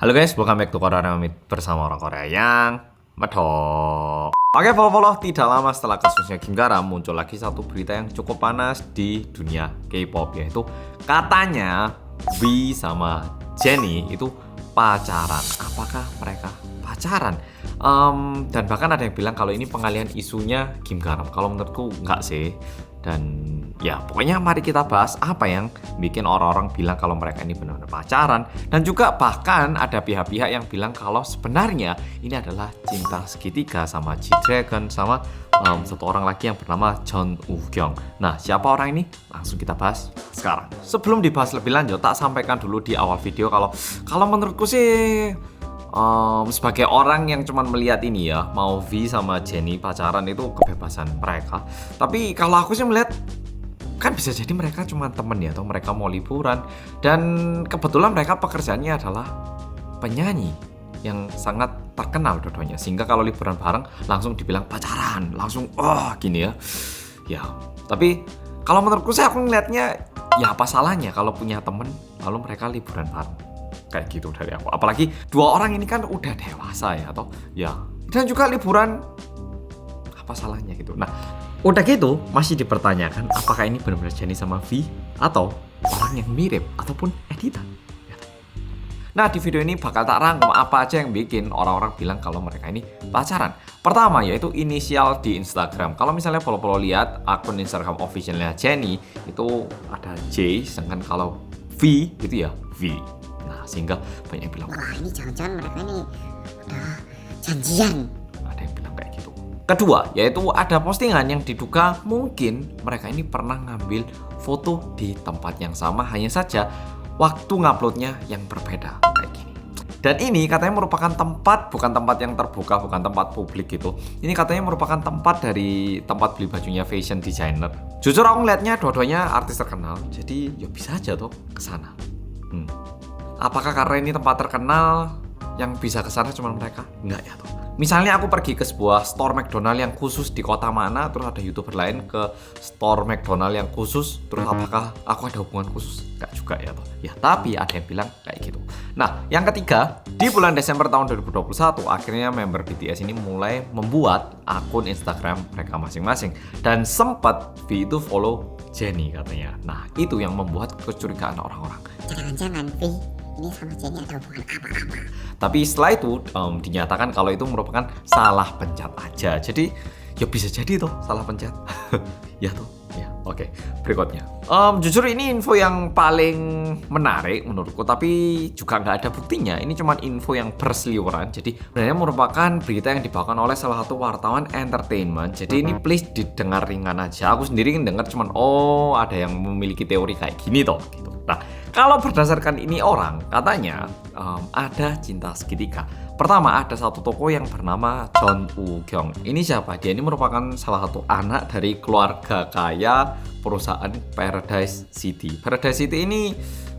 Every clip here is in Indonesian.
Halo guys, welcome back to Korea Meet bersama orang Korea yang medok. Oke, follow tidak lama setelah kasusnya Kim Garam muncul lagi satu berita yang cukup panas di dunia K-pop, yaitu katanya V sama Jennie itu pacaran. Apakah mereka pacaran? Dan bahkan ada yang bilang kalau ini pengalihan isunya Kim Garam. Kalau menurutku enggak sih. Dan ya pokoknya mari kita bahas apa yang bikin orang-orang bilang kalau mereka ini benar-benar pacaran. Dan juga bahkan ada pihak-pihak yang bilang kalau sebenarnya ini adalah cinta segitiga sama G-Dragon sama satu orang lagi yang bernama Jeon Woo-kyung. Nah, siapa orang ini? Langsung kita bahas sekarang. Sebelum dibahas lebih lanjut, tak sampaikan dulu di awal video kalau menurutku sih sebagai orang yang cuma melihat ini ya, mau V sama Jennie pacaran itu kebebasan mereka. Tapi kalau aku sih melihat kan bisa jadi mereka cuma temen ya, atau mereka mau liburan. Dan kebetulan mereka pekerjaannya adalah penyanyi yang sangat terkenal dua-duanya, sehingga kalau liburan bareng langsung dibilang pacaran, langsung gini ya. Ya, tapi kalau menurutku sih aku ngelihatnya ya apa salahnya kalau punya temen lalu mereka liburan bareng. Kayak gitu dari aku. Apalagi dua orang ini kan udah dewasa ya, atau ya, dan juga liburan, apa salahnya gitu. Nah, udah gitu masih dipertanyakan apakah ini benar-benar Jennie sama V atau orang yang mirip ataupun editan. Nah, di video ini bakal tak rangkum apa aja yang bikin orang-orang bilang kalau mereka ini pacaran. Pertama yaitu inisial di Instagram. Kalau misalnya follow lihat akun Instagram officialnya Jennie itu ada J, sedangkan kalau V itu ya V. Nah, sehingga banyak yang bilang, wah ini jangan-jangan mereka ini udah janjian. Ada yang bilang kayak gitu. Kedua, yaitu ada postingan yang diduga mungkin mereka ini pernah ngambil foto di tempat yang sama, hanya saja waktu nguploadnya yang berbeda kayak gini. Dan ini katanya merupakan tempat, bukan tempat yang terbuka, bukan tempat publik gitu. Ini katanya merupakan tempat dari tempat beli bajunya fashion designer. Jujur aku ngeliatnya dua-duanya artis terkenal, jadi ya bisa aja tuh kesana. Apakah karena ini tempat terkenal yang bisa kesana cuma mereka? Enggak ya tuh. Misalnya aku pergi ke sebuah store McDonald yang khusus di kota mana, terus ada YouTuber lain ke store McDonald yang khusus, terus apakah aku ada hubungan khusus? Enggak juga ya tuh. Ya, tapi ada yang bilang kayak gitu. Nah, yang ketiga, di bulan Desember tahun 2021 akhirnya member BTS ini mulai membuat akun Instagram mereka masing-masing, dan sempat V itu follow Jennie katanya. Nah, itu yang membuat kecurigaan orang-orang. Jangan-jangan V ini sama Jennie ada hubungan apa-apa. Tapi setelah itu dinyatakan kalau itu merupakan salah pencet aja. Jadi ya bisa jadi tuh salah pencet. Ya tuh. Ya, oke. Berikutnya. Jujur ini info yang paling menarik menurutku, tapi juga nggak ada buktinya. Ini cuma info yang berseliweran. Jadi sebenarnya merupakan berita yang dibawakan oleh salah satu wartawan entertainment. Jadi ini please didengar ringan aja. Aku sendiri dengar cuman ada yang memiliki teori kayak gini toh gitu. Nah, kalau berdasarkan ini orang, katanya ada cinta segitiga. Pertama, ada satu tokoh yang bernama Jeon Woo-kyung. Ini siapa? Dia ini merupakan salah satu anak dari keluarga kaya perusahaan Paradise City. Paradise City ini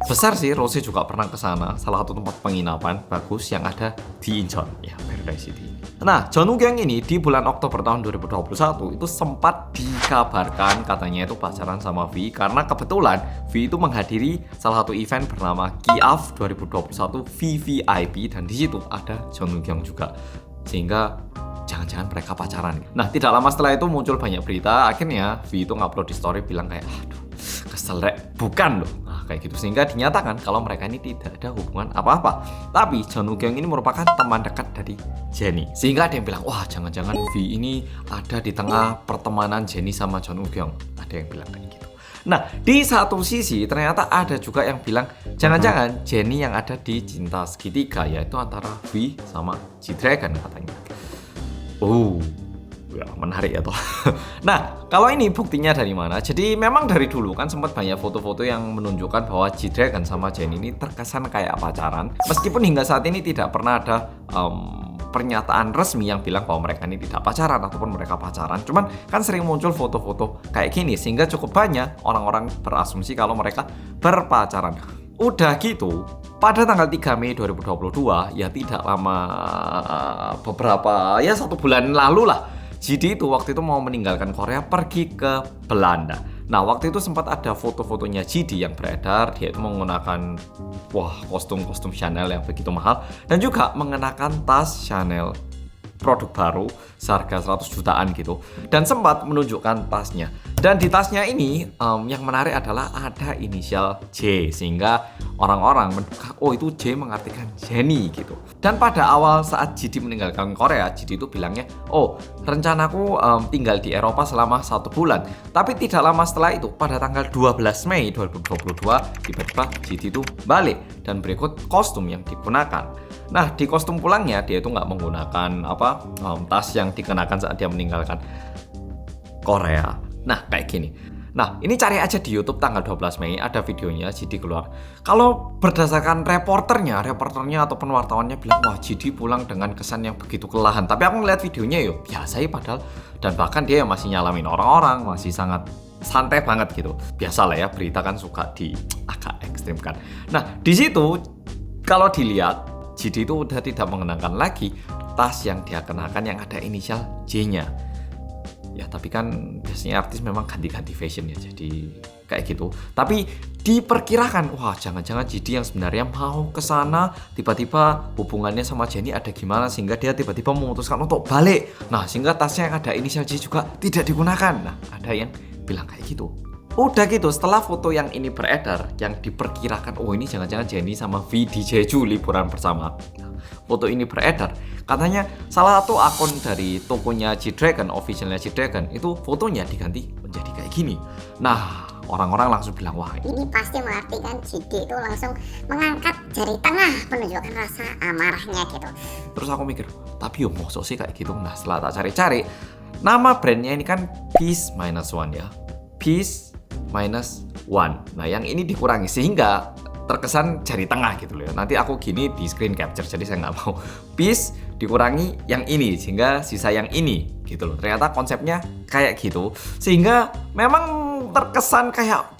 besar sih, Rose juga pernah ke sana. Salah satu tempat penginapan bagus yang ada di Incheon, ya Paradise City. Nah, Jeon Woo-kyung ini di bulan Oktober tahun 2021 itu sempat dikabarkan katanya itu pacaran sama V, karena kebetulan V itu menghadiri salah satu event bernama K-AF 2021 VVIP, dan di situ ada Jeon Woo-kyung juga, sehingga jangan-jangan mereka pacaran. Nah, tidak lama setelah itu muncul banyak berita, akhirnya V itu ngupload di story bilang kayak aduh kesel rek, bukan loh. Nah, kayak gitu, sehingga dinyatakan kalau mereka ini tidak ada hubungan apa-apa. Tapi Jeon Woo-kyung ini merupakan teman dekat dari Jennie, sehingga ada yang bilang wah jangan-jangan V ini ada di tengah pertemanan Jennie sama Jeon Woo-kyung. Ada yang bilang kayak gitu. Nah, di satu sisi ternyata ada juga yang bilang jangan-jangan Jennie yang ada di cinta segitiga, yaitu antara V sama G-Dragon katanya. Ya menarik ya toh. Nah, kalau ini buktinya dari mana? Jadi memang dari dulu kan sempat banyak foto-foto yang menunjukkan bahwa G-Dragon sama Jennie ini terkesan kayak pacaran. Meskipun hingga saat ini tidak pernah ada pernyataan resmi yang bilang bahwa mereka ini tidak pacaran ataupun mereka pacaran. Cuman kan sering muncul foto-foto kayak gini, sehingga cukup banyak orang-orang berasumsi kalau mereka berpacaran. Udah gitu, pada tanggal 3 Mei 2022, ya tidak lama, beberapa, ya 1 bulan lalu lah, GD itu waktu itu mau meninggalkan Korea pergi ke Belanda. Nah, waktu itu sempat ada foto-fotonya GD yang beredar. Dia itu menggunakan kostum-kostum Chanel yang begitu mahal dan juga mengenakan tas Chanel produk baru seharga 100 jutaan gitu, dan sempat menunjukkan tasnya. Dan di tasnya ini yang menarik adalah ada inisial J, sehingga orang-orang menduga itu J mengartikan Jenny gitu. Dan pada awal saat JD meninggalkan Korea, JD itu bilangnya rencanaku tinggal di Eropa selama 1 bulan. Tapi tidak lama setelah itu, pada tanggal 12 Mei 2022 tiba-tiba JD itu balik dan berikut kostum yang digunakan. Nah, di kostum pulangnya dia itu nggak menggunakan tas yang dikenakan saat dia meninggalkan Korea. Nah, kayak gini. Nah, ini cari aja di YouTube tanggal 12 Mei, ada videonya JD keluar. Kalau berdasarkan reporternya ataupun wartawannya bilang, wah JD pulang dengan kesan yang begitu kelelahan. Tapi aku ngeliat videonya biasa ya padahal. Dan bahkan dia masih nyalamin orang-orang, masih sangat santai banget gitu. Biasalah ya, berita kan suka agak ekstrim kan. Nah, di situ kalau dilihat JD itu udah tidak mengenakan lagi tas yang dia kenakan yang ada inisial J-nya. Ya, tapi kan biasanya artis memang ganti-ganti fashion ya, jadi kayak gitu. Tapi diperkirakan, jangan-jangan JD yang sebenarnya mau ke sana, tiba-tiba hubungannya sama Jenny ada gimana sehingga dia tiba-tiba memutuskan untuk balik. Nah, sehingga tasnya yang ada inisial J juga tidak digunakan. Nah, ada yang bilang kayak gitu. Udah gitu, setelah foto yang ini beredar, yang diperkirakan ini jangan-jangan Jenny sama V di Jeju liburan bersama. Foto ini beredar, katanya salah satu akun dari tokonya G-Dragon, officialnya G-Dragon, itu fotonya diganti menjadi kayak gini. Nah, orang-orang langsung bilang, wah Ini pasti mengartikan JD itu langsung mengangkat jari tengah menunjukkan rasa amarahnya gitu. Terus aku mikir, tapi mosok sih kayak gitu. Nah, setelah tak cari-cari, nama brandnya ini kan Peace Minus One ya. Peace Minus One. Nah, yang ini dikurangi sehingga terkesan jari tengah gitu loh. Nanti aku gini di screen capture, jadi saya nggak mau. Peace dikurangi yang ini sehingga sisa yang ini gitu loh. Ternyata konsepnya kayak gitu sehingga memang terkesan kayak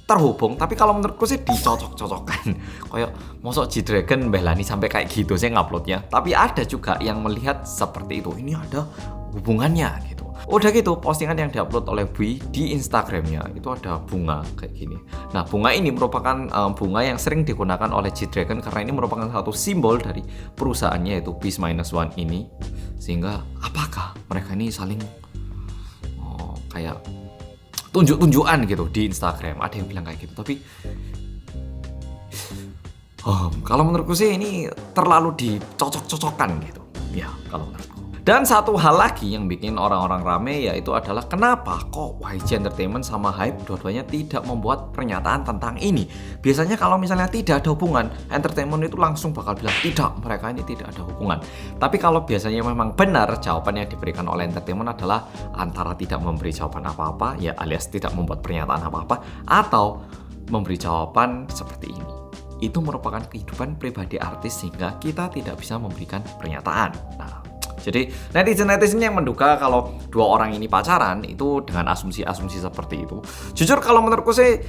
terhubung. Tapi kalau menurutku sih dicocok-cocokkan. Kayak mosok G-Dragon belani sampai kayak gitu saya nguploadnya. Tapi ada juga yang melihat seperti itu. Ini ada hubungannya gitu. Udah gitu, postingan yang diupload oleh Bui di Instagramnya itu ada bunga kayak gini. Nah, bunga ini merupakan bunga yang sering digunakan oleh G-Dragon karena ini merupakan satu simbol dari perusahaannya yaitu Peace Minus One ini. Sehingga apakah mereka ini saling kayak tunjuk-tunjukan gitu di Instagram? Ada yang bilang kayak gitu, tapi kalau menurutku sih ini terlalu dicocok-cocokkan gitu. Ya, kalau menurutku. Dan satu hal lagi yang bikin orang-orang rame yaitu adalah kenapa kok YG Entertainment sama Hype dua-duanya tidak membuat pernyataan tentang ini. Biasanya kalau misalnya tidak ada hubungan, entertainment itu langsung bakal bilang tidak, mereka ini tidak ada hubungan. Tapi kalau biasanya memang benar jawaban yang diberikan oleh entertainment adalah antara tidak memberi jawaban apa-apa, ya alias tidak membuat pernyataan apa-apa, atau memberi jawaban seperti ini. Itu merupakan kehidupan pribadi artis sehingga kita tidak bisa memberikan pernyataan. Nah, jadi netizen-netizen yang menduga kalau dua orang ini pacaran itu dengan asumsi-asumsi seperti itu. Jujur kalau menurutku sih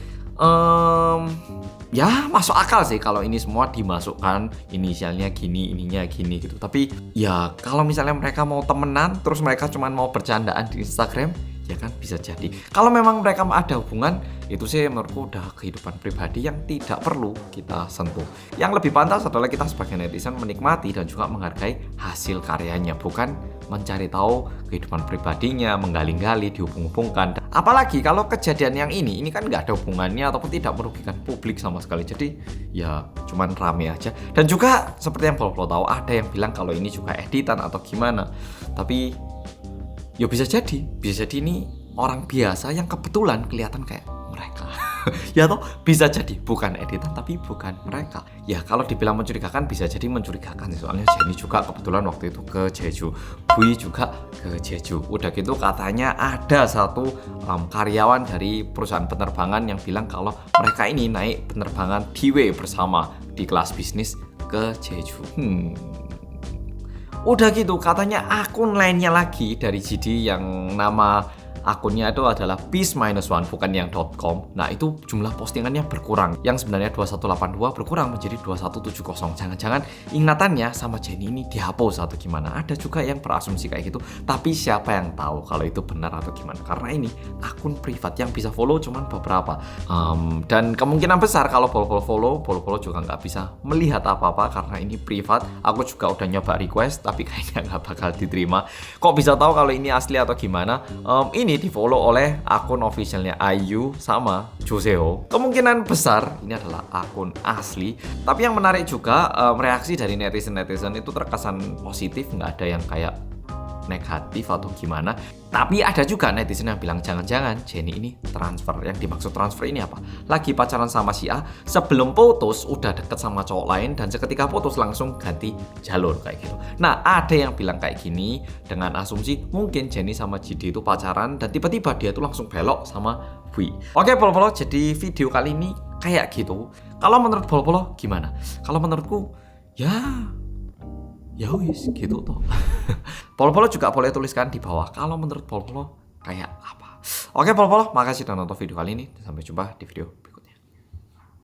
ya masuk akal sih kalau ini semua dimasukkan inisialnya gini, ininya gini gitu. Tapi ya kalau misalnya mereka mau temenan terus mereka cuma mau bercandaan di Instagram, ya kan bisa jadi. Kalau memang mereka ada hubungan, itu sih menurutku udah kehidupan pribadi yang tidak perlu kita sentuh. Yang lebih pantas adalah kita sebagai netizen menikmati dan juga menghargai hasil karyanya, bukan mencari tahu kehidupan pribadinya, menggali-gali, dihubung-hubungkan. Apalagi kalau kejadian yang ini kan nggak ada hubungannya ataupun tidak merugikan publik sama sekali. Jadi ya cuman rame aja. Dan juga seperti yang Polo tahu, ada yang bilang kalau ini juga editan atau gimana. Tapi ya bisa jadi ini orang biasa yang kebetulan kelihatan kayak mereka. Ya toh, bisa jadi bukan editan tapi bukan mereka. Ya kalau dibilang mencurigakan bisa jadi mencurigakan. Soalnya Jenny juga kebetulan waktu itu ke Jeju, Bui juga ke Jeju. Udah gitu katanya ada satu karyawan dari perusahaan penerbangan yang bilang kalau mereka ini naik penerbangan D-Way bersama di kelas bisnis ke Jeju. Udah gitu katanya akun lainnya lagi dari GD yang nama akunnya itu adalah peace-1 bukan yang .com. Nah itu jumlah postingannya berkurang, yang sebenarnya 2182 berkurang menjadi 2170. Jangan-jangan ingatannya sama Jenny ini dihapus atau gimana. Ada juga yang berasumsi kayak gitu, tapi siapa yang tahu kalau itu benar atau gimana, karena ini akun privat yang bisa follow cuman beberapa. Dan kemungkinan besar kalau follow juga nggak bisa melihat apa-apa karena ini privat. Aku juga udah nyoba request tapi kayaknya nggak bakal diterima. Kok bisa tahu kalau ini asli atau gimana? Ini di follow oleh akun officialnya IU sama Joseo. Kemungkinan besar ini adalah akun asli. Tapi yang menarik juga reaksi dari netizen itu terkesan positif, nggak ada yang kayak negatif atau gimana. Tapi ada juga netizen yang bilang jangan-jangan Jenny ini transfer. Yang dimaksud transfer ini apa? Lagi pacaran sama si A, sebelum putus udah deket sama cowok lain, dan seketika putus langsung ganti jalur kayak gitu. Nah ada yang bilang kayak gini dengan asumsi mungkin Jenny sama JD itu pacaran dan tiba-tiba dia tuh langsung belok sama Hui. Oke polo-polo, jadi video kali ini kayak gitu. Kalau menurut polo-polo gimana? Kalau menurutku ya wis gitu toh. Polo-polo juga boleh tuliskan di bawah kalau menurut polo-polo kayak apa. Oke polo-polo, makasih sudah nonton video kali ini. Sampai jumpa di video